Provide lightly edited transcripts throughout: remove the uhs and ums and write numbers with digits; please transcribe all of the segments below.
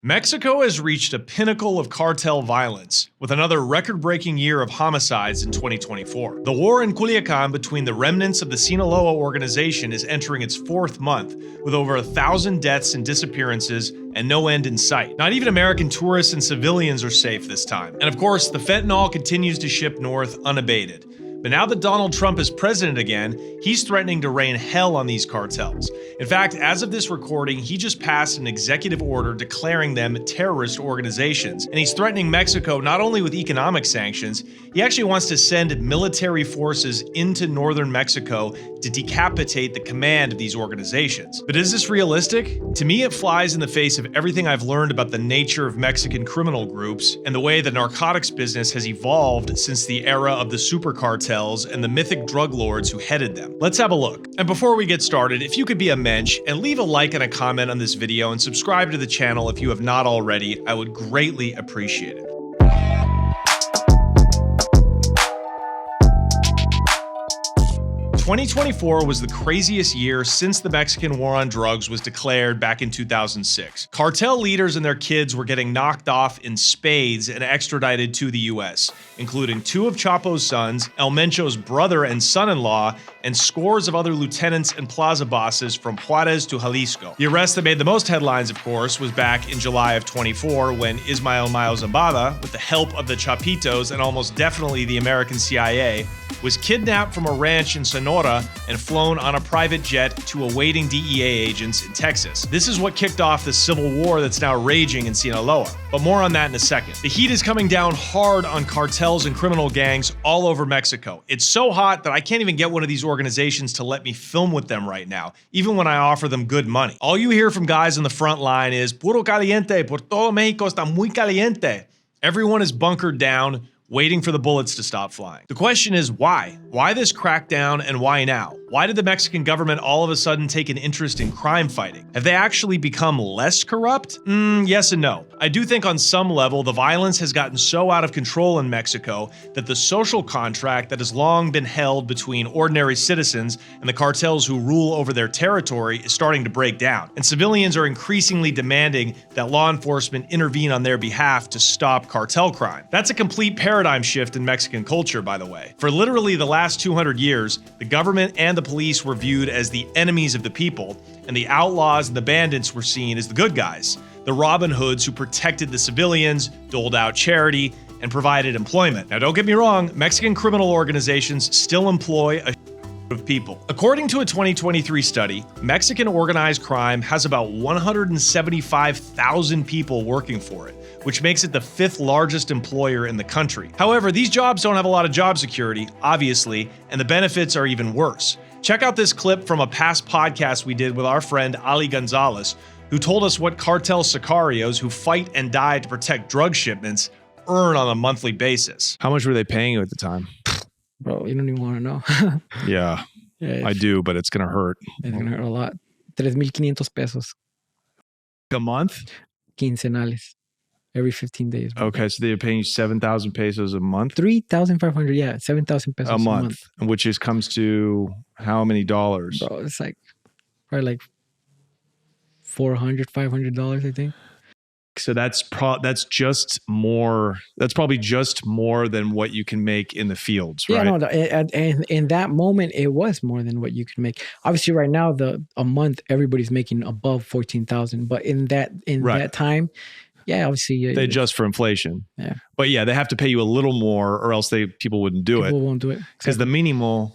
Mexico has reached a pinnacle of cartel violence, with another record-breaking year of homicides in 2024. The war in Culiacán between the remnants of the Sinaloa organization is entering its fourth month, with over 1,000 deaths and disappearances and no end in sight. Not even American tourists and civilians are safe this time. And of course, the fentanyl continues to ship north unabated. But now that Donald Trump is president again, he's threatening to rain hell on these cartels. In fact, as of this recording, he just passed an executive order declaring them terrorist organizations. And he's threatening Mexico not only with economic sanctions, he actually wants to send military forces into northern Mexico to decapitate the command of these organizations. But is this realistic? To me, it flies in the face of everything I've learned about the nature of Mexican criminal groups and the way the narcotics business has evolved since the era of the super cartels and the mythic drug lords who headed them. Let's have a look. And before we get started, if you could be a mensch and leave a like and a comment on this video and subscribe to the channel if you have not already, I would greatly appreciate it. "2024 was the craziest year since the Mexican war on drugs was declared back in 2006. Cartel leaders and their kids were getting knocked off in spades and extradited to the US, including 2 of Chapo's sons, El Mencho's brother and son-in-law, and scores of other lieutenants and plaza bosses from Juarez to Jalisco. The arrest that made the most headlines, of course, was back in July of 24 when Ismael Mayo Zambada, with the help of the Chapitos and almost definitely the American CIA, was kidnapped from a ranch in Sonora and flown on a private jet to awaiting DEA agents in Texas. This is what kicked off the civil war that's now raging in Sinaloa. But more on that in a second. The heat is coming down hard on cartels and criminal gangs all over Mexico. It's so hot that I can't even get one of these organizations to let me film with them right now, even when I offer them good money. All you hear from guys on the front line is, "Puro caliente, por todo Mexico está muy caliente." Everyone is bunkered down, waiting for the bullets to stop flying. The question is why? Why this crackdown and why now? Why did the Mexican government all of a sudden take an interest in crime fighting? Have they actually become less corrupt? Yes and no. I do think on some level the violence has gotten so out of control in Mexico that the social contract that has long been held between ordinary citizens and the cartels who rule over their territory is starting to break down. And civilians are increasingly demanding that law enforcement intervene on their behalf to stop cartel crime. That's a complete paradigm shift in Mexican culture, by the way. For literally the last 200 years, the government and the police were viewed as the enemies of the people, and the outlaws and the bandits were seen as the good guys, the Robin Hoods who protected the civilians, doled out charity, and provided employment. Now don't get me wrong, Mexican criminal organizations still employ a of people. According to a 2023 study, Mexican organized crime has about 175,000 people working for it, which makes it the 5th largest employer in the country. However, these jobs don't have a lot of job security, obviously, and the benefits are even worse. Check out this clip from a past podcast we did with our friend Ali Gonzalez, who told us what cartel sicarios who fight and die to protect drug shipments earn on a monthly basis. How much were they paying you at the time? Bro, you don't even want to know. Yeah, I do, but it's going to hurt. It's going to hurt a lot. 3,500 pesos. A month? Quincenales. Every 15 days. Bro. Okay, so they're paying you 7,000 pesos a month? 3,500, yeah. 7,000 pesos a month. Which comes to how many dollars? Bro, it's like probably like $400, $500, I think. So that's just more. That's probably just more than what you can make in the fields, right? Yeah, no. And in that moment, it was more than what you can make. Obviously, right now, a month everybody's making above 14,000. But in that time, yeah, obviously they adjust for inflation. Yeah, but yeah, they have to pay you a little more, or else people wouldn't do it. People won't do it because the minimum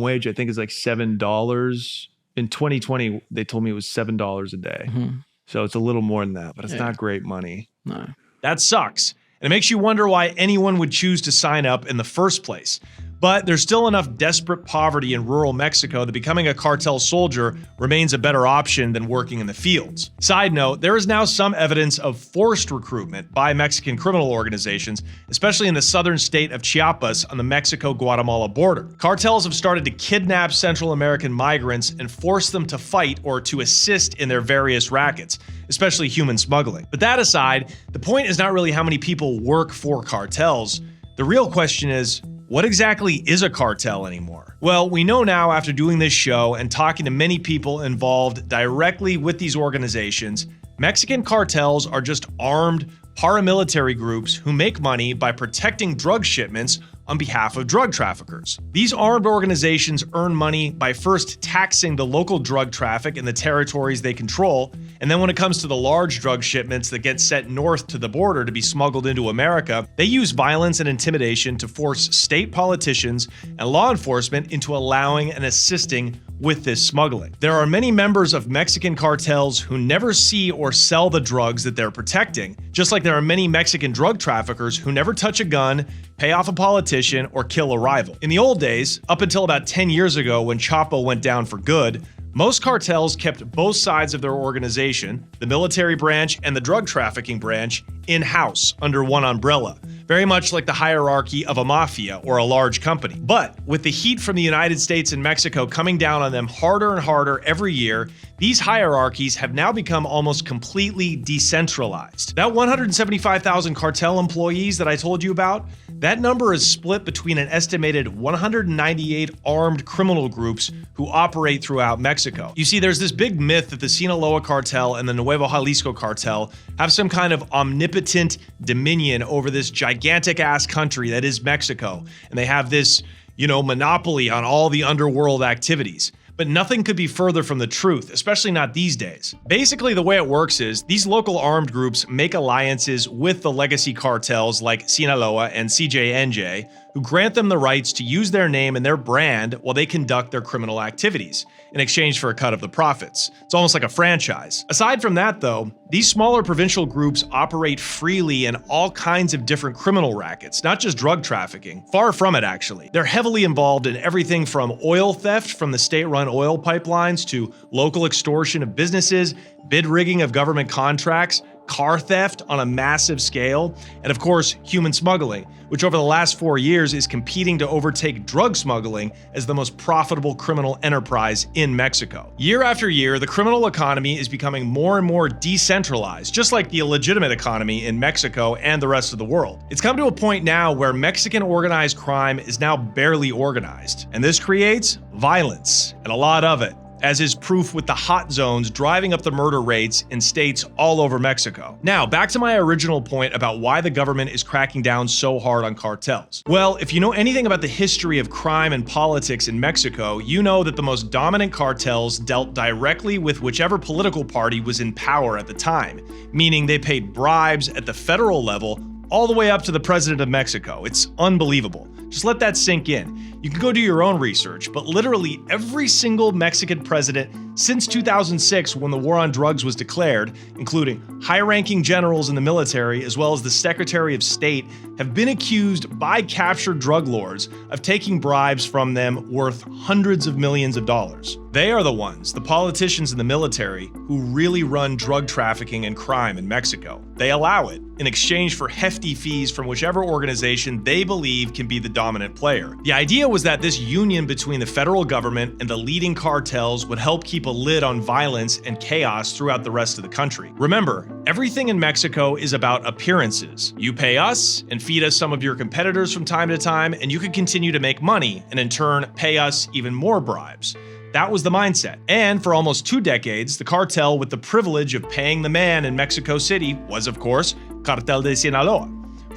wage I think is like $7. In 2020, they told me it was $7 a day. Mm-hmm. So it's a little more than that, but it's not great money. No. That sucks. And it makes you wonder why anyone would choose to sign up in the first place. But there's still enough desperate poverty in rural Mexico that becoming a cartel soldier remains a better option than working in the fields. Side note, there is now some evidence of forced recruitment by Mexican criminal organizations, especially in the southern state of Chiapas on the Mexico-Guatemala border. Cartels have started to kidnap Central American migrants and force them to fight or to assist in their various rackets, especially human smuggling. But that aside, the point is not really how many people work for cartels. The real question is, what exactly is a cartel anymore? Well, we know now after doing this show and talking to many people involved directly with these organizations Mexican cartels are just armed paramilitary groups who make money by protecting drug shipments on behalf of drug traffickers. These armed organizations earn money by first taxing the local drug traffic in the territories they control, and then when it comes to the large drug shipments that get sent north to the border to be smuggled into America, they use violence and intimidation to force state politicians and law enforcement into allowing and assisting with this smuggling. There are many members of Mexican cartels who never see or sell the drugs that they're protecting, just like there are many Mexican drug traffickers who never touch a gun, pay off a politician, or kill a rival. In the old days, up until about 10 years ago when Chapo went down for good, most cartels kept both sides of their organization, the military branch and the drug trafficking branch, in-house under one umbrella, very much like the hierarchy of a mafia or a large company. But with the heat from the United States and Mexico coming down on them harder and harder every year, these hierarchies have now become almost completely decentralized. That 175,000 cartel employees that I told you about, that number is split between an estimated 198 armed criminal groups who operate throughout Mexico. You see, there's this big myth that the Sinaloa cartel and the Nuevo Jalisco cartel have some kind of omnipotent dominion over this gigantic-ass country that is Mexico, and they have this, monopoly on all the underworld activities. But nothing could be further from the truth, especially not these days. Basically, the way it works is these local armed groups make alliances with the legacy cartels like Sinaloa and CJNJ, who grant them the rights to use their name and their brand while they conduct their criminal activities, in exchange for a cut of the profits. It's almost like a franchise. Aside from that, though, these smaller provincial groups operate freely in all kinds of different criminal rackets, not just drug trafficking. Far from it, actually. They're heavily involved in everything from oil theft from the state-run oil pipelines to local extortion of businesses, bid rigging of government contracts, car theft on a massive scale, and of course, human smuggling, which over the last 4 years is competing to overtake drug smuggling as the most profitable criminal enterprise in Mexico. Year after year, the criminal economy is becoming more and more decentralized, just like the illegitimate economy in Mexico and the rest of the world. It's come to a point now where Mexican organized crime is now barely organized, and this creates violence, and a lot of it, as is proof with the hot zones driving up the murder rates in states all over Mexico. Now, back to my original point about why the government is cracking down so hard on cartels. Well, if you know anything about the history of crime and politics in Mexico, you know that the most dominant cartels dealt directly with whichever political party was in power at the time, meaning they paid bribes at the federal level all the way up to the president of Mexico. It's unbelievable. Just let that sink in. You can go do your own research, but literally every single Mexican president since 2006, when the war on drugs was declared, including high-ranking generals in the military as well as the Secretary of State, have been accused by captured drug lords of taking bribes from them worth hundreds of millions of dollars. They are the ones, the politicians in the military, who really run drug trafficking and crime in Mexico. They allow it in exchange for hefty fees from whichever organization they believe can be the dominant player. The idea was that this union between the federal government and the leading cartels would help keep a lid on violence and chaos throughout the rest of the country. Remember, everything in Mexico is about appearances. You pay us and feed us some of your competitors from time to time, and you can continue to make money and in turn pay us even more bribes. That was the mindset. And for almost 2 decades, the cartel with the privilege of paying the man in Mexico City was, of course, Cartel de Sinaloa.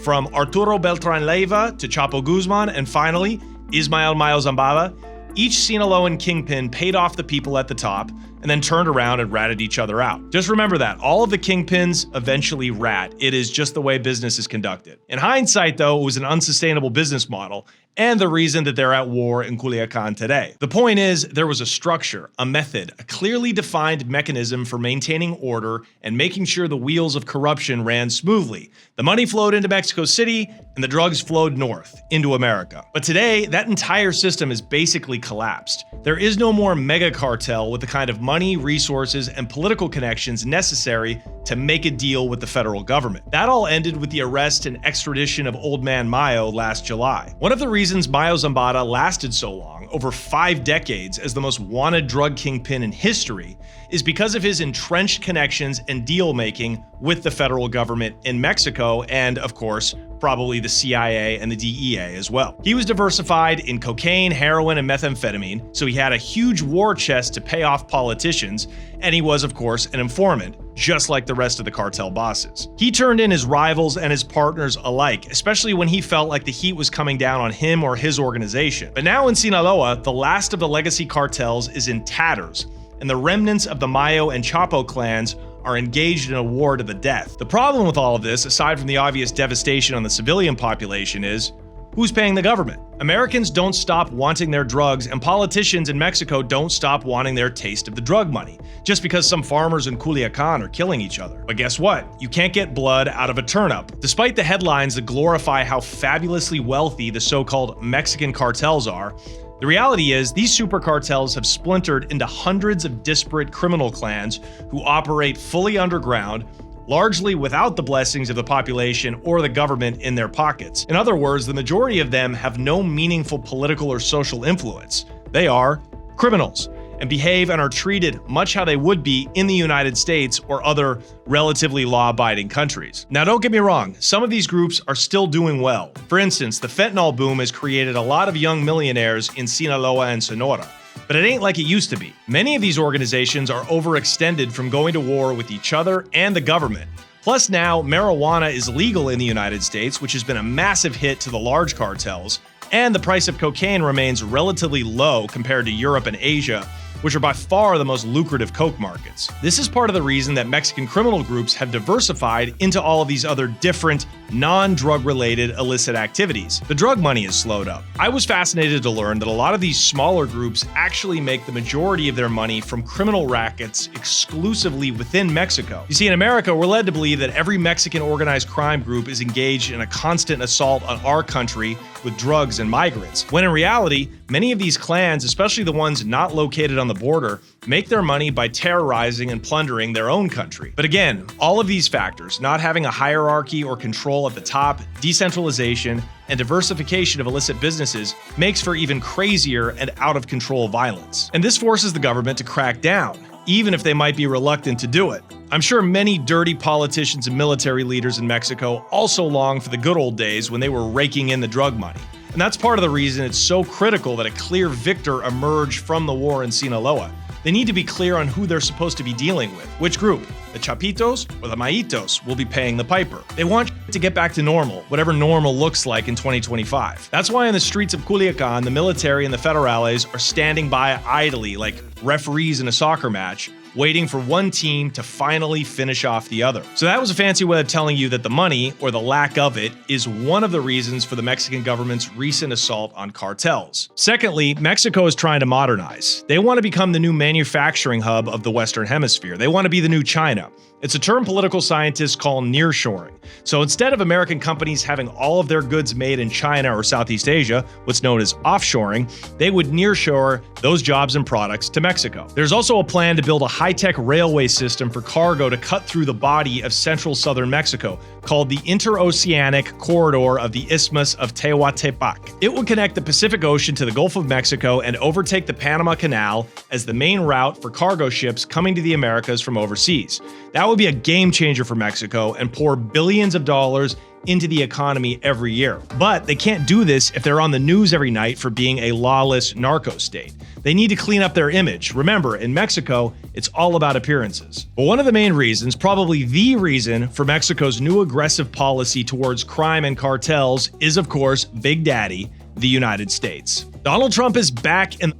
From Arturo Beltran Leiva to Chapo Guzman and finally, Ismael Mayo Zambada, each Sinaloan kingpin paid off the people at the top and then turned around and ratted each other out. Just remember that. All of the kingpins eventually rat. It is just the way business is conducted. In hindsight, though, it was an unsustainable business model and the reason that they're at war in Culiacán today. The point is, there was a structure, a method, a clearly defined mechanism for maintaining order and making sure the wheels of corruption ran smoothly. The money flowed into Mexico City and the drugs flowed north into America. But today, that entire system is basically collapsed. There is no more mega cartel with the kind of money, resources, and political connections necessary to make a deal with the federal government. That all ended with the arrest and extradition of Old Man Mayo last July. One of the reasons Mayo Zambada lasted so long, over 5 decades as the most wanted drug kingpin in history, is because of his entrenched connections and deal-making with the federal government in Mexico and, of course, probably the CIA and the DEA as well. He was diversified in cocaine, heroin, and methamphetamine, so he had a huge war chest to pay off politicians, and he was, of course, an informant, just like the rest of the cartel bosses. He turned in his rivals and his partners alike, especially when he felt like the heat was coming down on him or his organization. But now in Sinaloa, the last of the legacy cartels is in tatters, and the remnants of the Mayo and Chapo clans are engaged in a war to the death. The problem with all of this, aside from the obvious devastation on the civilian population, is who's paying the government? Americans don't stop wanting their drugs, and politicians in Mexico don't stop wanting their taste of the drug money, just because some farmers in Culiacán are killing each other. But guess what? You can't get blood out of a turnip. Despite the headlines that glorify how fabulously wealthy the so-called Mexican cartels are, the reality is these super cartels have splintered into hundreds of disparate criminal clans who operate fully underground, largely without the blessings of the population or the government in their pockets. In other words, the majority of them have no meaningful political or social influence. They are criminals and behave and are treated much how they would be in the United States or other relatively law-abiding countries. Now, don't get me wrong, some of these groups are still doing well. For instance, the fentanyl boom has created a lot of young millionaires in Sinaloa and Sonora. But it ain't like it used to be. Many of these organizations are overextended from going to war with each other and the government. Plus now, marijuana is legal in the United States, which has been a massive hit to the large cartels, and the price of cocaine remains relatively low compared to Europe and Asia, which are by far the most lucrative coke markets. This is part of the reason that Mexican criminal groups have diversified into all of these other different, non-drug related illicit activities. The drug money has slowed up. I was fascinated to learn that a lot of these smaller groups actually make the majority of their money from criminal rackets exclusively within Mexico. You see, in America, we're led to believe that every Mexican organized crime group is engaged in a constant assault on our country with drugs and migrants, when in reality, many of these clans, especially the ones not located on the border, make their money by terrorizing and plundering their own country. But again, all of these factors, not having a hierarchy or control at the top, decentralization, and diversification of illicit businesses, makes for even crazier and out-of-control violence. And this forces the government to crack down, even if they might be reluctant to do it. I'm sure many dirty politicians and military leaders in Mexico also long for the good old days when they were raking in the drug money. And that's part of the reason it's so critical that a clear victor emerge from the war in Sinaloa. They need to be clear on who they're supposed to be dealing with. Which group? The Chapitos or the Maitos will be paying the piper. They want to get back to normal, whatever normal looks like in 2025. That's why in the streets of Culiacán, the military and the federales are standing by idly like referees in a soccer match, waiting for one team to finally finish off the other. So that was a fancy way of telling you that the money, or the lack of it, is one of the reasons for the Mexican government's recent assault on cartels. Secondly, Mexico is trying to modernize. They want to become the new manufacturing hub of the Western Hemisphere. They want to be the new China. It's a term political scientists call nearshoring. So instead of American companies having all of their goods made in China or Southeast Asia, what's known as offshoring, they would nearshore those jobs and products to Mexico. There's also a plan to build a high-tech railway system for cargo to cut through the body of central southern Mexico, called the Interoceanic Corridor of the Isthmus of Tehuantepec. It would connect the Pacific Ocean to the Gulf of Mexico and overtake the Panama Canal as the main route for cargo ships coming to the Americas from overseas. That would be a game changer for Mexico and pour billions of dollars into the economy every year. But they can't do this if they're on the news every night for being a lawless narco state. They need to clean up their image. Remember, in Mexico, it's all about appearances. But one of the main reasons, probably the reason, for Mexico's new aggressive policy towards crime and cartels is, of course, Big Daddy, the United States. Donald Trump is back in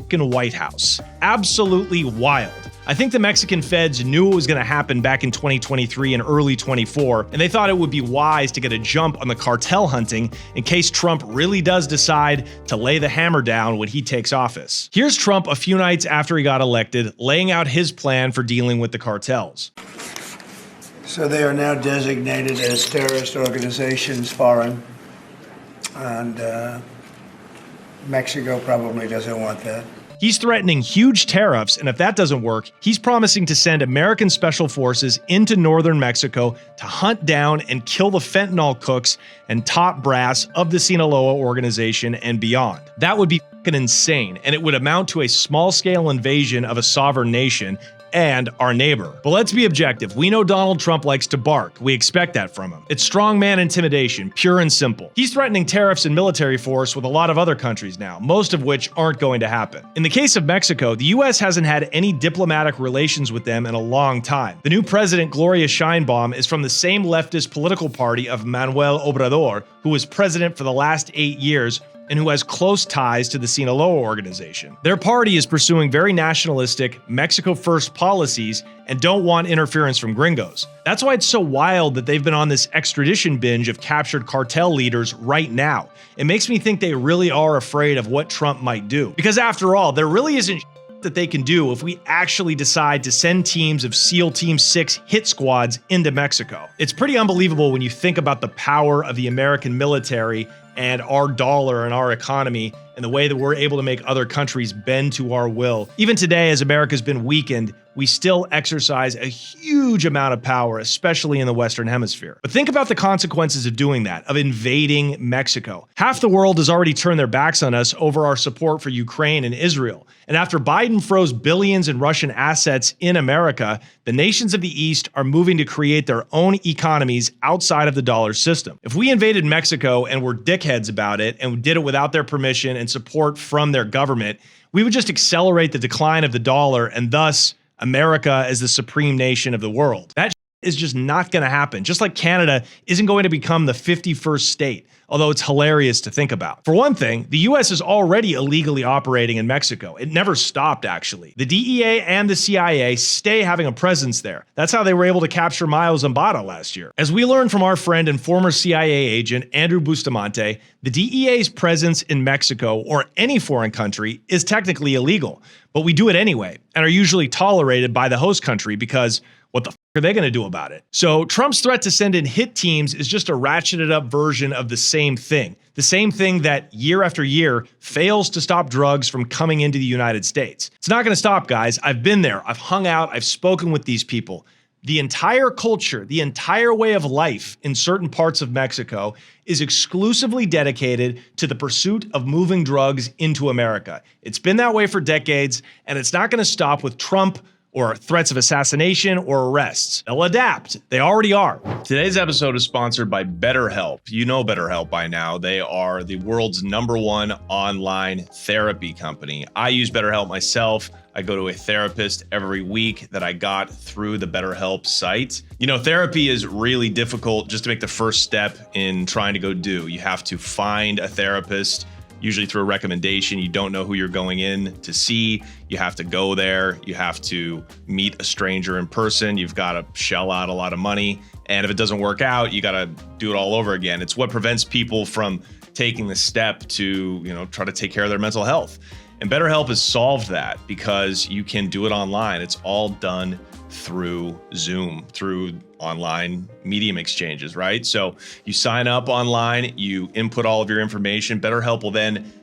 the White House. Absolutely wild. I think the Mexican feds knew it was going to happen back in 2023 and early 24, and they thought it would be wise to get a jump on the cartel hunting in case Trump really does decide to lay the hammer down when he takes office. Here's Trump a few nights after he got elected, laying out his plan for dealing with the cartels. So they are now designated as terrorist organizations, foreign, and Mexico probably doesn't want that. He's threatening huge tariffs, and if that doesn't work, he's promising to send American special forces into northern Mexico to hunt down and kill the fentanyl cooks and top brass of the Sinaloa organization and beyond. That would be fucking insane, and it would amount to a small-scale invasion of a sovereign nation and our neighbor. But let's be objective. We know Donald Trump likes to bark. We expect that from him. It's strongman intimidation, pure and simple. He's threatening tariffs and military force with a lot of other countries now, most of which aren't going to happen. In the case of Mexico, the US hasn't had any diplomatic relations with them in a long time. The new president, Gloria Sheinbaum, is from the same leftist political party of Manuel Obrador, who was president for the last 8 years, and who has close ties to the Sinaloa organization. Their party is pursuing very nationalistic, Mexico-first policies and don't want interference from gringos. That's why it's so wild that they've been on this extradition binge of captured cartel leaders right now. It makes me think they really are afraid of what Trump might do. Because after all, there really isn't that they can do if we actually decide to send teams of SEAL Team 6 hit squads into Mexico. It's pretty unbelievable when you think about the power of the American military and our dollar and our economy and the way that we're able to make other countries bend to our will. Even today, as America's been weakened, we still exercise a huge amount of power, especially in the Western Hemisphere. But think about the consequences of doing that, of invading Mexico. Half the world has already turned their backs on us over our support for Ukraine and Israel. And after Biden froze billions in Russian assets in America, the nations of the East are moving to create their own economies outside of the dollar system. If we invaded Mexico and were dickheads about it and did it without their permission and support from their government, we would just accelerate the decline of the dollar and thus America as the supreme nation of the world. That is just not going to happen. Just like Canada isn't going to become the 51st state, although it's hilarious to think about. For one thing, the US is already illegally operating in Mexico. It never stopped, actually. The DEA and the CIA stay having a presence there. That's how they were able to capture Mayo Zambada last year. As we learned from our friend and former CIA agent, Andrew Bustamante, the DEA's presence in Mexico or any foreign country is technically illegal, but we do it anyway and are usually tolerated by the host country because what the f are they going to do about it? So Trump's threat to send in hit teams is just a ratcheted up version of the same thing. The same thing that year after year fails to stop drugs from coming into the United States. It's not going to stop, guys. I've been there. I've hung out. I've spoken with these people. The entire culture, the entire way of life in certain parts of Mexico is exclusively dedicated to the pursuit of moving drugs into America. It's been that way for decades, and it's not going to stop with Trump or threats of assassination or arrests. They'll adapt. They already are. Today's episode is sponsored by BetterHelp. You know BetterHelp by now. They are the world's #1 online therapy company. I use BetterHelp myself. I go to a therapist every week that I got through the BetterHelp site. You know, therapy is really difficult just to make the first step in trying to go do. You have to find a therapist, usually through a recommendation. You don't know who you're going in to see. You have to go there. You have to meet a stranger in person. You've got to shell out a lot of money. And if it doesn't work out, you got to do it all over again. It's what prevents people from taking the step to, try to take care of their mental health. And BetterHelp has solved that because you can do it online. It's all done through Zoom, through online medium exchanges, right? So you sign up online, you input all of your information. BetterHelp will then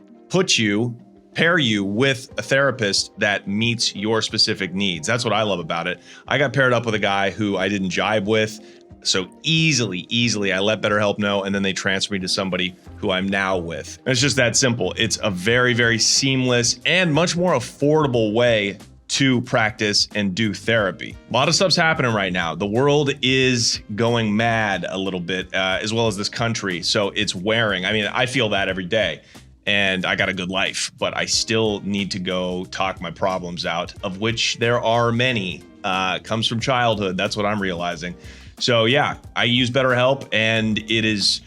pair you with a therapist that meets your specific needs. That's what I love about it. I got paired up with a guy who I didn't jibe with. So easily, I let BetterHelp know, and then they transfer me to somebody who I'm now with. And it's just that simple. It's a very, very seamless and much more affordable way to practice and do therapy. A lot of stuff's happening right now. The world is going mad a little bit, as well as this country. So it's wearing. I mean, I feel that every day. And I got a good life, but I still need to go talk my problems out, of which there are many. Comes from childhood. That's what I'm realizing. So yeah, I use BetterHelp, and it's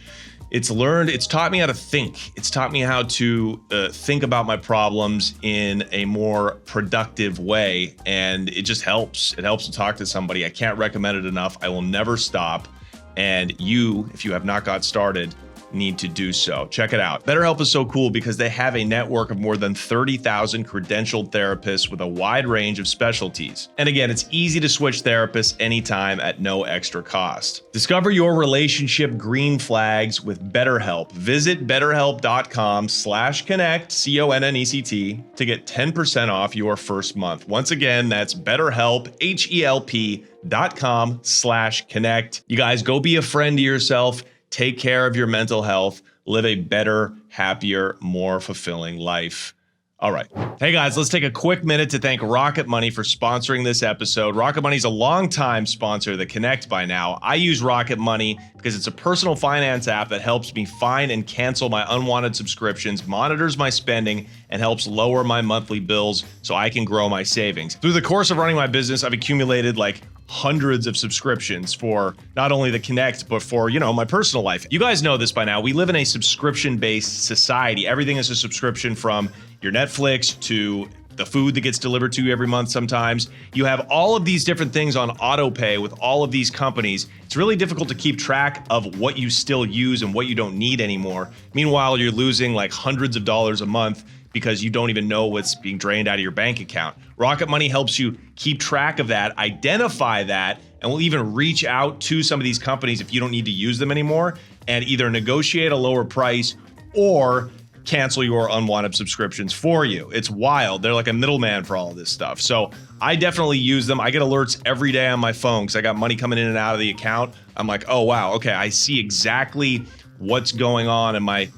taught me how to think. It's taught me how to think about my problems in a more productive way, and it just helps. It helps to talk to somebody. I can't recommend it enough. I will never stop. And you, if you have not got started, need to do so. Check it out. BetterHelp is so cool because they have a network of more than 30,000 credentialed therapists with a wide range of specialties. And again, it's easy to switch therapists anytime at no extra cost. Discover your relationship green flags with BetterHelp. Visit betterhelp.com/connect, CONNECT, to get 10% off your first month. Once again, that's BetterHelp, HELP.com/connect. You guys, go be a friend to yourself. Take care of your mental health, live a better, happier, more fulfilling life. All right. Hey guys, let's take a quick minute to thank Rocket Money for sponsoring this episode. Rocket Money is a longtime sponsor of the Connect by now. I use Rocket Money because it's a personal finance app that helps me find and cancel my unwanted subscriptions, monitors my spending, and helps lower my monthly bills so I can grow my savings. Through the course of running my business, I've accumulated like hundreds of subscriptions for not only the Connect, but for, my personal life. You guys know this by now. We live in a subscription-based society. Everything is a subscription, from your Netflix to the food that gets delivered to you every month sometimes. You have all of these different things on auto pay with all of these companies. It's really difficult to keep track of what you still use and what you don't need anymore. Meanwhile, you're losing like hundreds of dollars a month because you don't even know what's being drained out of your bank account. Rocket Money helps you keep track of that, identify that, and will even reach out to some of these companies if you don't need to use them anymore, and either negotiate a lower price or cancel your unwanted subscriptions for you. It's wild. They're like a middleman for all of this stuff. So I definitely use them. I get alerts every day on my phone because I got money coming in and out of the account. I'm like, oh wow, okay, I see exactly what's going on in my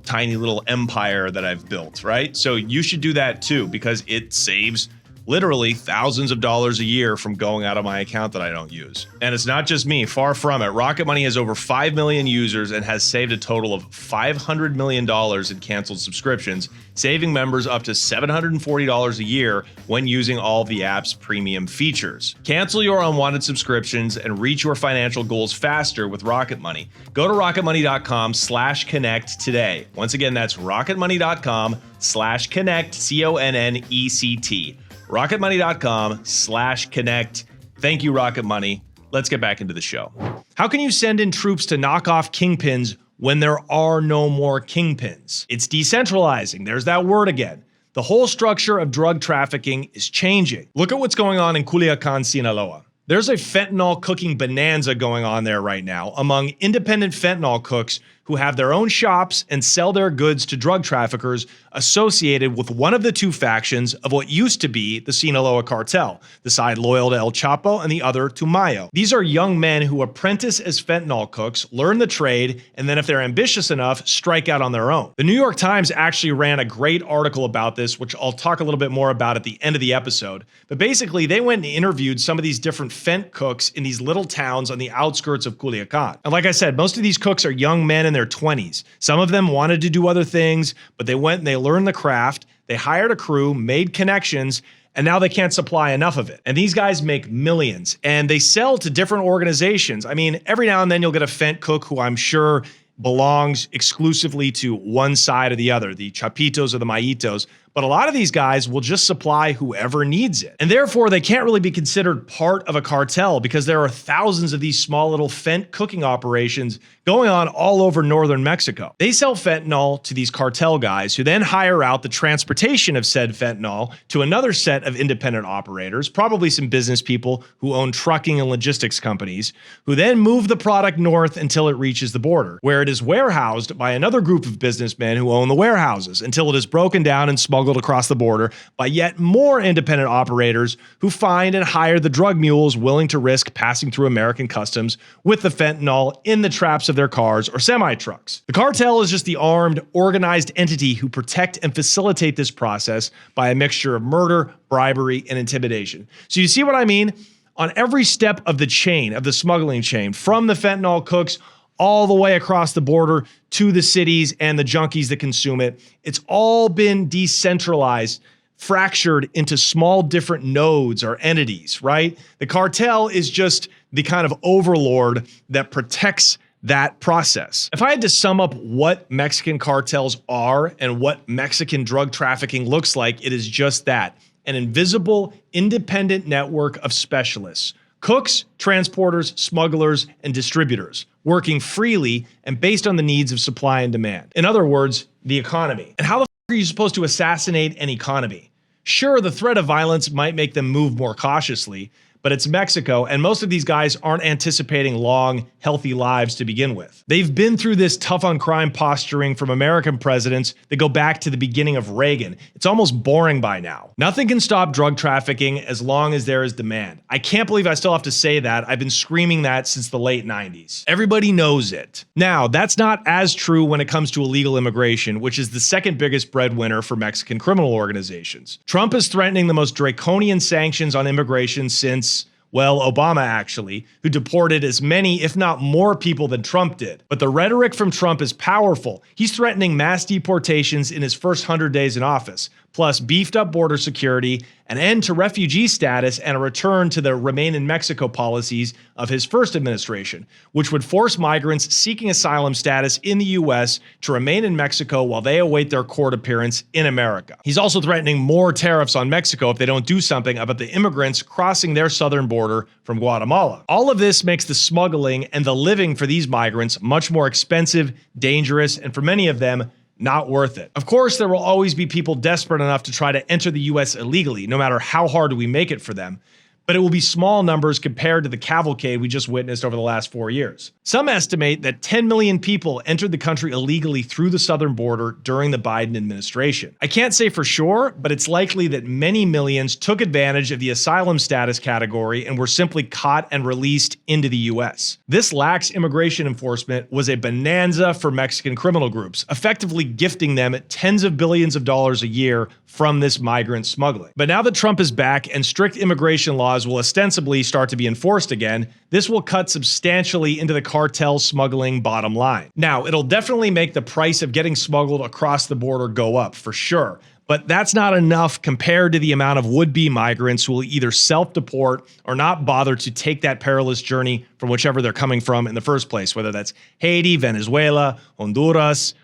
tiny little empire that I've built, right? So you should do that too, because it saves literally thousands of dollars a year from going out of my account that I don't use. And it's not just me, far from it. Rocket Money has over 5 million users and has saved a total of $500 million in canceled subscriptions, saving members up to $740 a year when using all of the app's premium features. Cancel your unwanted subscriptions and reach your financial goals faster with Rocket Money. Go to rocketmoney.com/connect today. Once again, that's rocketmoney.com/connect, CONNECT. rocketmoney.com/connect. Thank you, Rocket Money. Let's get back into the show. How can you send in troops to knock off kingpins when there are no more kingpins? It's decentralizing. There's that word again. The whole structure of drug trafficking is changing. Look at what's going on in Culiacán, Sinaloa. There's a fentanyl cooking bonanza going on there right now among independent fentanyl cooks who have their own shops and sell their goods to drug traffickers associated with one of the two factions of what used to be the Sinaloa Cartel, the side loyal to El Chapo and the other to Mayo. These are young men who apprentice as fentanyl cooks, learn the trade, and then if they're ambitious enough, strike out on their own. The New York Times actually ran a great article about this, which I'll talk a little bit more about at the end of the episode. But basically, they went and interviewed some of these different fent cooks in these little towns on the outskirts of Culiacán. And like I said, most of these cooks are young men in their 20s. Some of them wanted to do other things, but they went and they learned the craft, they hired a crew, made connections, and now they can't supply enough of it. And these guys make millions, and they sell to different organizations. I mean, every now and then you'll get a fent cook who I'm sure belongs exclusively to one side or the other, the Chapitos or the Mayitos. But a lot of these guys will just supply whoever needs it. And therefore, they can't really be considered part of a cartel because there are thousands of these small little fent cooking operations going on all over northern Mexico. They sell fentanyl to these cartel guys who then hire out the transportation of said fentanyl to another set of independent operators, probably some business people who own trucking and logistics companies, who then move the product north until it reaches the border, where it is warehoused by another group of businessmen who own the warehouses until it is broken down and smuggled across the border by yet more independent operators who find and hire the drug mules willing to risk passing through American customs with the fentanyl in the traps of their cars or semi-trucks. The cartel is just the armed, organized entity who protect and facilitate this process by a mixture of murder, bribery, and intimidation. So you see what I mean? On every step of the chain, of the smuggling chain, from the fentanyl cooks all the way across the border to the cities and the junkies that consume it. It's all been decentralized, fractured into small different nodes or entities, right? The cartel is just the kind of overlord that protects that process. If I had to sum up what Mexican cartels are and what Mexican drug trafficking looks like, it is just that: an invisible, independent network of specialists. Cooks, transporters, smugglers, and distributors, working freely and based on the needs of supply and demand. In other words, the economy. And how the f*** are you supposed to assassinate an economy? Sure, the threat of violence might make them move more cautiously, but it's Mexico, and most of these guys aren't anticipating long, healthy lives to begin with. They've been through this tough on crime posturing from American presidents that go back to the beginning of Reagan. It's almost boring by now. Nothing can stop drug trafficking as long as there is demand. I can't believe I still have to say that. I've been screaming that since the late 90s. Everybody knows it. Now, that's not as true when it comes to illegal immigration, which is the second biggest breadwinner for Mexican criminal organizations. Trump is threatening the most draconian sanctions on immigration since, well, Obama actually, who deported as many, if not more people than Trump did. But the rhetoric from Trump is powerful. He's threatening mass deportations in his first 100 days in office, plus beefed up border security, an end to refugee status, and a return to the Remain in Mexico policies of his first administration, which would force migrants seeking asylum status in the U.S. to remain in Mexico while they await their court appearance in America. He's also threatening more tariffs on Mexico if they don't do something about the immigrants crossing their southern border from Guatemala. All of this makes the smuggling and the living for these migrants much more expensive, dangerous, and for many of them, not worth it. Of course, there will always be people desperate enough to try to enter the US illegally, no matter how hard we make it for them. But it will be small numbers compared to the cavalcade we just witnessed over the last 4 years. Some estimate that 10 million people entered the country illegally through the southern border during the Biden administration. I can't say for sure, but it's likely that many millions took advantage of the asylum status category and were simply caught and released into the US. This lax immigration enforcement was a bonanza for Mexican criminal groups, effectively gifting them tens of billions of dollars a year from this migrant smuggling. But now that Trump is back and strict immigration laws will ostensibly start to be enforced again, this will cut substantially into the cartel smuggling bottom line. Now, it'll definitely make the price of getting smuggled across the border go up, for sure. But that's not enough compared to the amount of would-be migrants who will either self-deport or not bother to take that perilous journey from whichever they're coming from in the first place, whether that's Haiti, Venezuela, Honduras,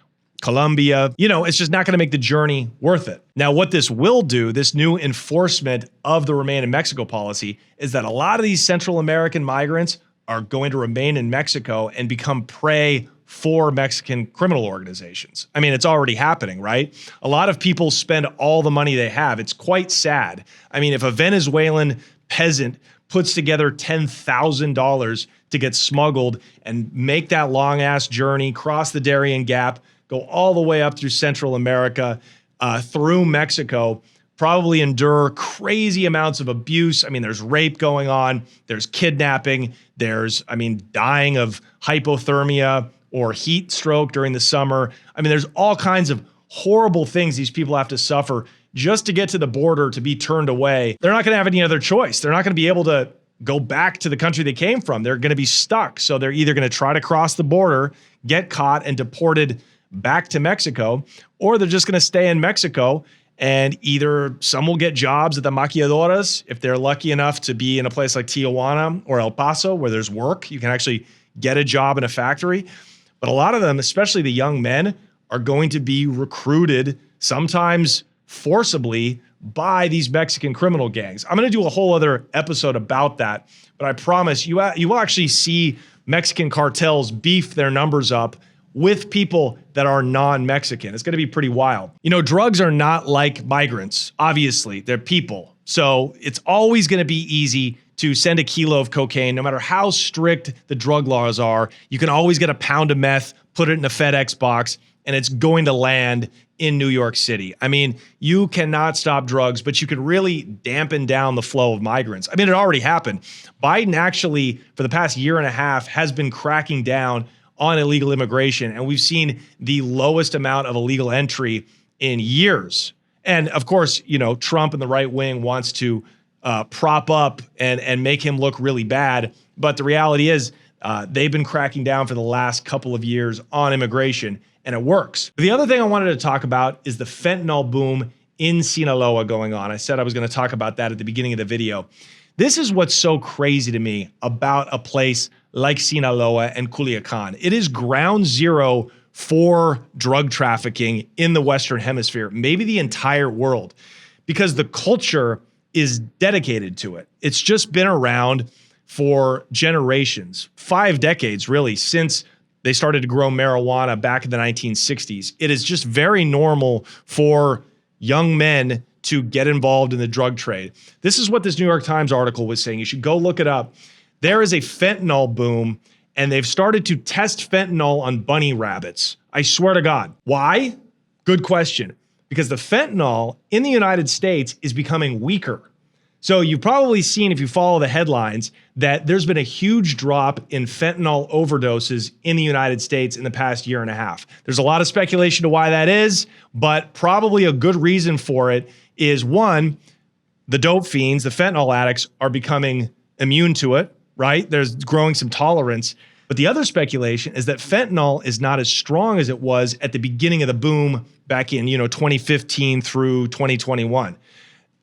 Colombia. You know, it's just not going to make the journey worth it. Now, what this will do, this new enforcement of the Remain in Mexico policy, is that a lot of these Central American migrants are going to remain in Mexico and become prey for Mexican criminal organizations. I mean, it's already happening, right? A lot of people spend all the money they have. It's quite sad. I mean, if a Venezuelan peasant puts together $10,000 to get smuggled and make that long-ass journey, cross the Darien Gap, go all the way up through Central America, through Mexico, probably endure crazy amounts of abuse. I mean, there's rape going on, there's kidnapping, there's, dying of hypothermia or heat stroke during the summer. I mean, there's all kinds of horrible things these people have to suffer just to get to the border, to be turned away. They're not going to have any other choice. They're not going to be able to go back to the country they came from. They're going to be stuck. So they're either going to try to cross the border, get caught and deported back to Mexico, or they're just going to stay in Mexico, and either some will get jobs at the maquiladoras if they're lucky enough to be in a place like Tijuana or El Paso where there's work. You can actually get a job in a factory. But a lot of them, especially the young men, are going to be recruited, sometimes forcibly, by these Mexican criminal gangs. I'm going to do a whole other episode about that, but I promise you will actually see Mexican cartels beef their numbers up with people that are non-Mexican. It's going to be pretty wild. You know, drugs are not like migrants. Obviously, they're people. So it's always going to be easy to send a kilo of cocaine, no matter how strict the drug laws are. You can always get a pound of meth, put it in a FedEx box, and it's going to land in New York City. I mean, you cannot stop drugs, but you can really dampen down the flow of migrants. I mean, it already happened. Biden actually, for the past year and a half, has been cracking down on illegal immigration, and we've seen the lowest amount of illegal entry in years. And of course, you know, Trump and the right wing wants to prop up and make him look really bad. But the reality is they've been cracking down for the last couple of years on immigration, and it works. The other thing I wanted to talk about is the fentanyl boom in Sinaloa going on. I said I was going to talk about that at the beginning of the video. This is what's so crazy to me about a place like Sinaloa and Culiacán. It is ground zero for drug trafficking in the Western Hemisphere, maybe the entire world, because the culture is dedicated to it. It's just been around for generations, 5 decades really, since they started to grow marijuana back in the 1960s. It is just very normal for young men to get involved in the drug trade. This is what this New York Times article was saying. You should go look it up. There is a fentanyl boom, and they've started to test fentanyl on bunny rabbits. I swear to God. Why? Good question. Because the fentanyl in the United States is becoming weaker. So you've probably seen, if you follow the headlines, that there's been a huge drop in fentanyl overdoses in the United States in the past year and a half. There's a lot of speculation to why that is, but probably a good reason for it is, one, the dope fiends, the fentanyl addicts, are becoming immune to it, right? There's growing some tolerance. But the other speculation is that fentanyl is not as strong as it was at the beginning of the boom back in 2015 through 2021.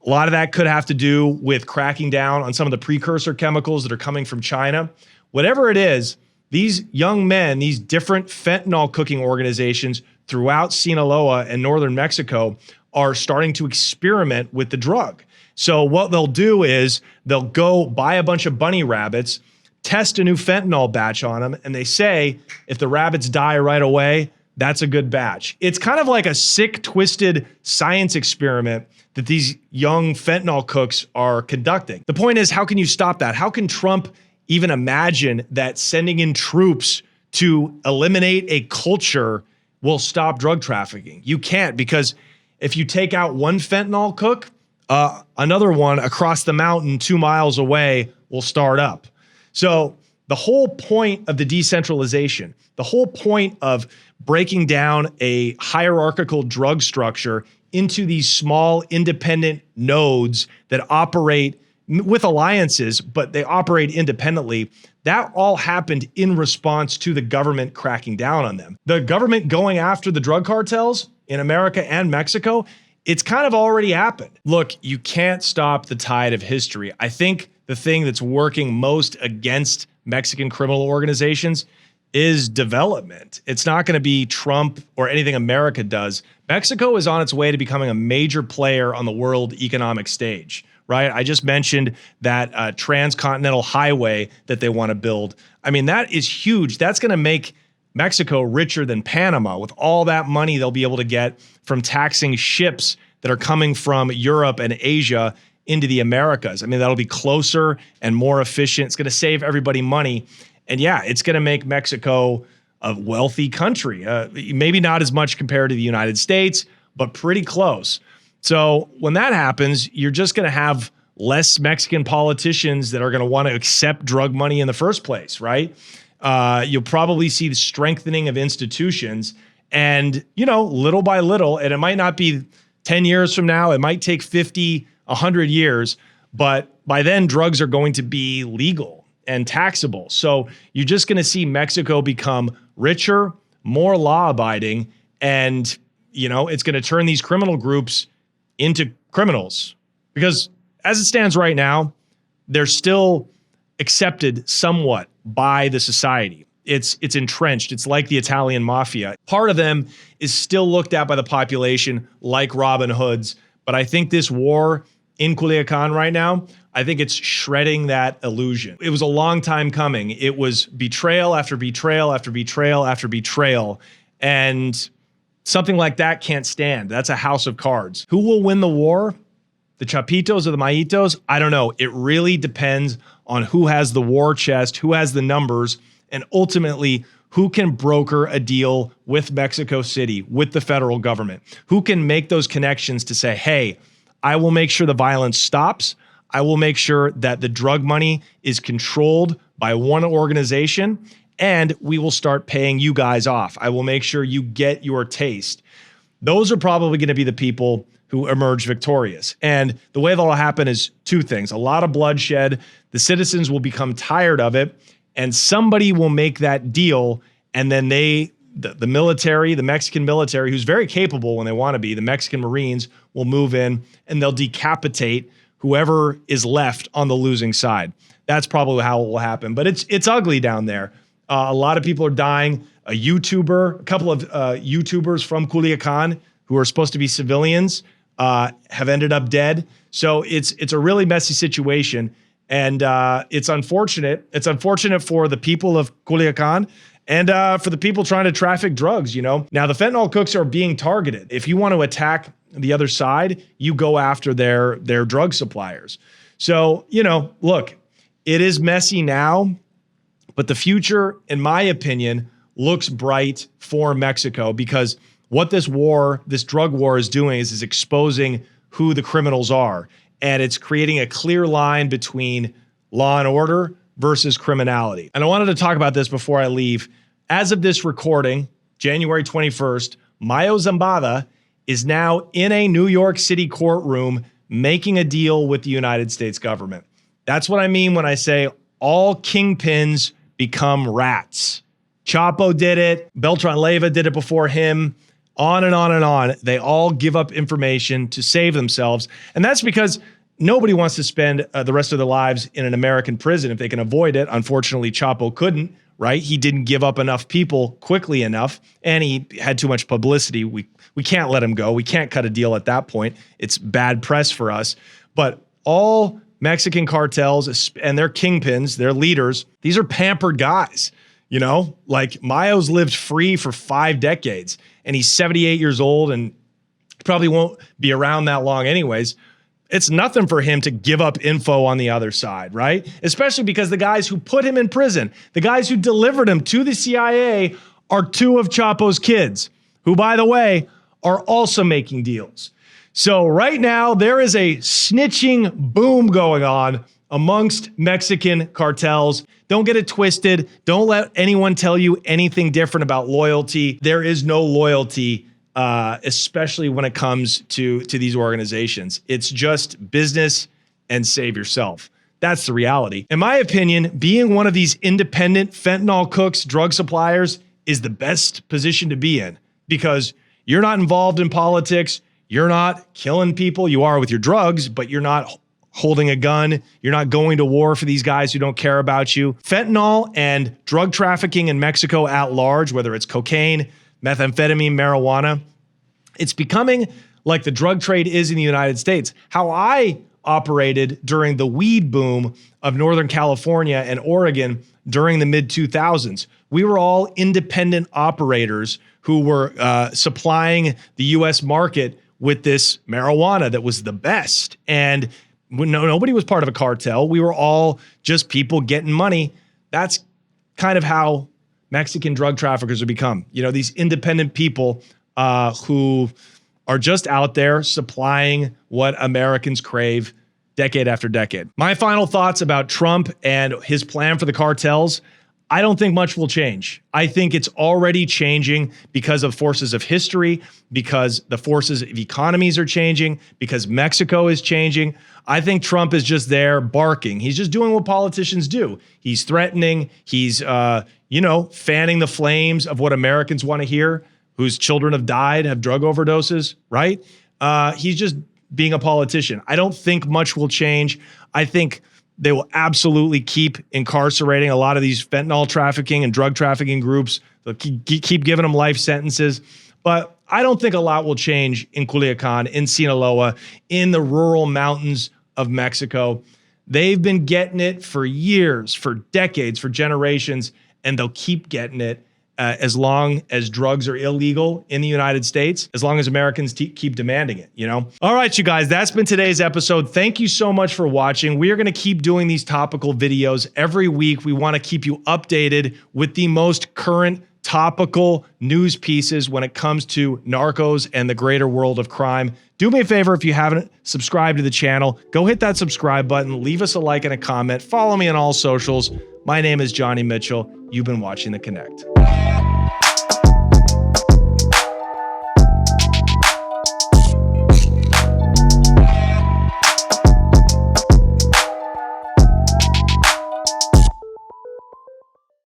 A lot of that could have to do with cracking down on some of the precursor chemicals that are coming from China. Whatever it is, these young men, these different fentanyl cooking organizations throughout Sinaloa and northern Mexico are starting to experiment with the drug. So what they'll do is they'll go buy a bunch of bunny rabbits, test a new fentanyl batch on them, and they say if the rabbits die right away, that's a good batch. It's kind of like a sick, twisted science experiment that these young fentanyl cooks are conducting. The point is, how can you stop that? How can Trump even imagine that sending in troops to eliminate a culture will stop drug trafficking? You can't, because if you take out one fentanyl cook, another one across the mountain 2 miles away will start up. So the whole point of the decentralization, the whole point of breaking down a hierarchical drug structure into these small independent nodes that operate with alliances, but they operate independently, that all happened in response to the government cracking down on them. The government going after the drug cartels in America and Mexico, it's kind of already happened. Look, you can't stop the tide of history. I think the thing that's working most against Mexican criminal organizations is development. It's not going to be Trump or anything America does. Mexico is on its way to becoming a major player on the world economic stage, right? I just mentioned that transcontinental highway that they want to build. I mean, that is huge. That's going to make Mexico richer than Panama with all that money they'll be able to get from taxing ships that are coming from Europe and Asia into the Americas. I mean, that'll be closer and more efficient. It's going to save everybody money. And yeah, it's going to make Mexico a wealthy country. Maybe not as much compared to the United States, but pretty close. So when that happens, you're just going to have less Mexican politicians that are going to want to accept drug money in the first place, right? You'll probably see the strengthening of institutions, and, little by little, and it might not be 10 years from now, it might take 50, 100 years, but by then drugs are going to be legal and taxable. So you're just going to see Mexico become richer, more law-abiding, and, it's going to turn these criminal groups into criminals. Because as it stands right now, they're still accepted somewhat by the society. It's entrenched. It's like the Italian mafia. Part of them is still looked at by the population like Robin Hoods. But I think this war in Culiacán right now, I think it's shredding that illusion. It was a long time coming. It was betrayal after betrayal after betrayal after betrayal. And something like that can't stand. That's a house of cards. Who will win the war? The Chapitos or the Maitos? I don't know. It really depends on who has the war chest, who has the numbers, and ultimately who can broker a deal with Mexico City, with the federal government, who can make those connections to say, hey, I will make sure the violence stops. I will make sure that the drug money is controlled by one organization, and we will start paying you guys off. I will make sure you get your taste. Those are probably going to be the people who emerge victorious. And the way that'll happen is two things: a lot of bloodshed. The citizens will become tired of it, and somebody will make that deal, and then the military, the Mexican military, who's very capable when they want to be, the Mexican Marines, will move in and they'll decapitate whoever is left on the losing side. That's probably how it will happen. But it's ugly down there. A lot of people are dying. A couple of YouTubers from Culiacán who are supposed to be civilians have ended up dead. So it's a really messy situation. And it's unfortunate. It's unfortunate for the people of Culiacán and for the people trying to traffic drugs, Now, the fentanyl cooks are being targeted. If you want to attack the other side, you go after their drug suppliers. So, look, it is messy now, but the future, in my opinion, looks bright for Mexico, because what this drug war is doing is exposing who the criminals are. And it's creating a clear line between law and order versus criminality. And I wanted to talk about this before I leave. As of this recording, January 21st, Mayo Zambada is now in a New York City courtroom making a deal with the United States government. That's what I mean when I say all kingpins become rats. Chapo did it. Beltran Leyva did it before him. On and on and on. They all give up information to save themselves. And that's because nobody wants to spend the rest of their lives in an American prison if they can avoid it. Unfortunately, Chapo couldn't, right? He didn't give up enough people quickly enough, and he had too much publicity. We can't let him go. We can't cut a deal at that point. It's bad press for us. But all Mexican cartels and their kingpins, their leaders, these are pampered guys. Like Mayo's lived free for 5 decades, and he's 78 years old and probably won't be around that long anyways. It's nothing for him to give up info on the other side, right? Especially because the guys who put him in prison, the guys who delivered him to the CIA, are 2 of Chapo's kids, who, by the way, are also making deals. So right now, there is a snitching boom going on amongst Mexican cartels. Don't get it twisted. Don't let anyone tell you anything different about loyalty. There is no loyalty, especially when it comes to these organizations. It's just business and save yourself. That's the reality. In my opinion, being one of these independent fentanyl cooks, drug suppliers, is the best position to be in, because you're not involved in politics. You're not killing people. You are with your drugs, but you're not holding a gun. You're not going to war for these guys who don't care about you. Fentanyl and drug trafficking in Mexico at large, whether it's cocaine, methamphetamine, marijuana, it's becoming like the drug trade is in the United States. How I operated during the weed boom of Northern California and Oregon during the mid-2000s. We were all independent operators who were supplying the U.S. market with this marijuana that was the best. And nobody was part of a cartel. We were all just people getting money. That's kind of how Mexican drug traffickers have become. These independent people who are just out there supplying what Americans crave decade after decade. My final thoughts about Trump and his plan for the cartels: I don't think much will change. I think it's already changing because of forces of history, because the forces of economies are changing, because Mexico is changing. I think Trump is just there barking. He's just doing what politicians do. He's threatening. He's, fanning the flames of what Americans want to hear, whose children have died, have drug overdoses, right? He's just being a politician. I don't think much will change. I think they will absolutely keep incarcerating a lot of these fentanyl trafficking and drug trafficking groups. They'll keep giving them life sentences. But I don't think a lot will change in Culiacán, in Sinaloa, in the rural mountains of Mexico. They've been getting it for years, for decades, for generations, and they'll keep getting it as long as drugs are illegal in the United States, as long as Americans keep demanding it, All right, you guys, that's been today's episode. Thank you so much for watching. We are going to keep doing these topical videos every week. We want to keep you updated with the most current topical news pieces when it comes to narcos and the greater world of crime. Do me a favor, if you haven't subscribed to the channel, go hit that subscribe button, leave us a like and a comment, follow me on all socials. My name is Johnny Mitchell. You've been watching The Connect.